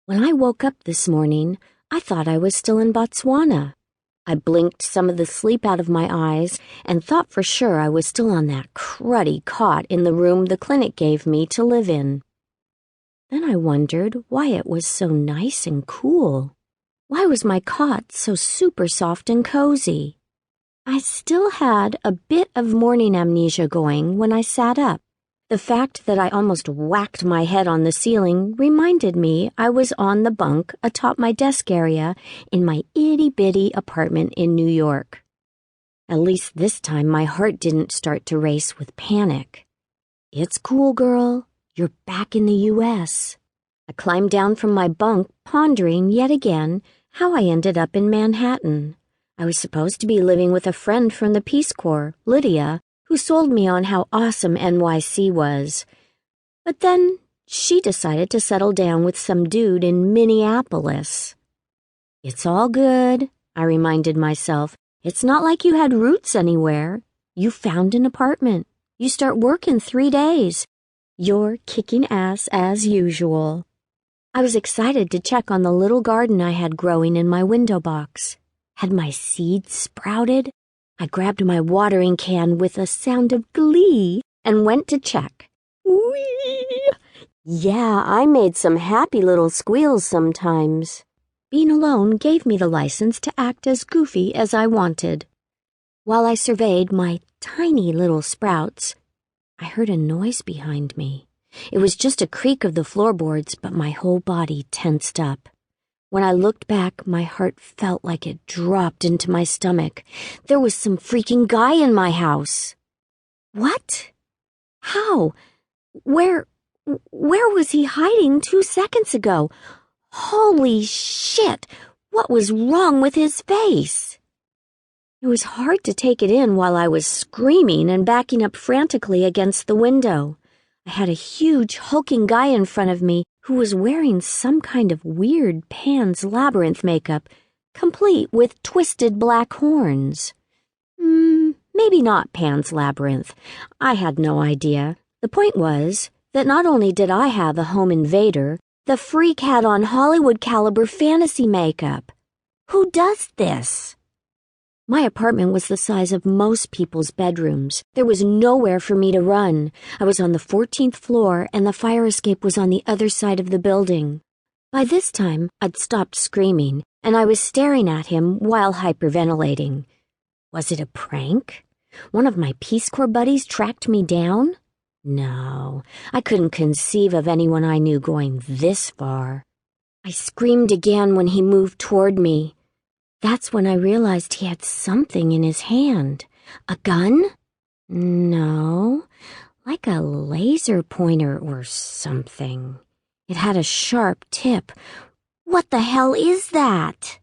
When I woke up this morning, I thought I was still in Botswana. I blinked some of the sleep out of my eyes and thought for sure I was still on that cruddy cot in the room the clinic gave me to live in. Then I wondered why it was so nice and cool. Why was my cot so super soft and cozy? I still had a bit of morning amnesia going when I sat up. The fact that I almost whacked my head on the ceiling reminded me I was on the bunk atop my desk area in my itty-bitty apartment in New York. At least this time my heart didn't start to race with panic. It's cool, girl. You're back in the U.S. I climbed down from my bunk, pondering yet again how I ended up in Manhattan. I was supposed to be living with a friend from the Peace Corps, Lydia, who sold me on how awesome NYC was. But then she decided to settle down with some dude in Minneapolis. It's all good, I reminded myself. It's not like you had roots anywhere. You found an apartment. You start work in 3 days. You're kicking ass as usual. I was excited to check on the little garden I had growing in my window box. Had my seeds sprouted? I grabbed my watering can with a sound of glee and went to check. Whee! Yeah, I made some happy little squeals sometimes. Being alone gave me the license to act as goofy as I wanted. While I surveyed my tiny little sprouts, I heard a noise behind me. It was just a creak of the floorboards, but my whole body tensed up. When I looked back, my heart felt like it dropped into my stomach. There was some freaking guy in my house. What? How? Where was he hiding 2 seconds ago? Holy shit! What was wrong with his face? It was hard to take it in while I was screaming and backing up frantically against the window. I had a huge, hulking guy in front of me who was wearing some kind of weird Pan's Labyrinth makeup, complete with twisted black horns. Maybe not Pan's Labyrinth. I had no idea. The point was that not only did I have a home invader, the freak had on Hollywood-caliber fantasy makeup. Who does this? My apartment was the size of most people's bedrooms. There was nowhere for me to run. I was on the 14th floor, and the fire escape was on the other side of the building. By this time, I'd stopped screaming, and I was staring at him while hyperventilating. Was it a prank? One of my Peace Corps buddies tracked me down? No, I couldn't conceive of anyone I knew going this far. I screamed again when he moved toward me. That's when I realized he had something in his hand. A gun? No, like a laser pointer or something. It had a sharp tip. What the hell is that?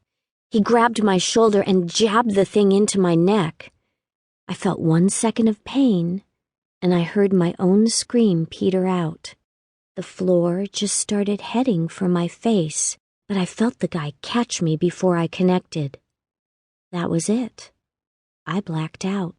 He grabbed my shoulder and jabbed the thing into my neck. I felt 1 second of pain, and I heard my own scream peter out. The floor just started heading for my face, but I felt the guy catch me before I connected. That was it. I blacked out.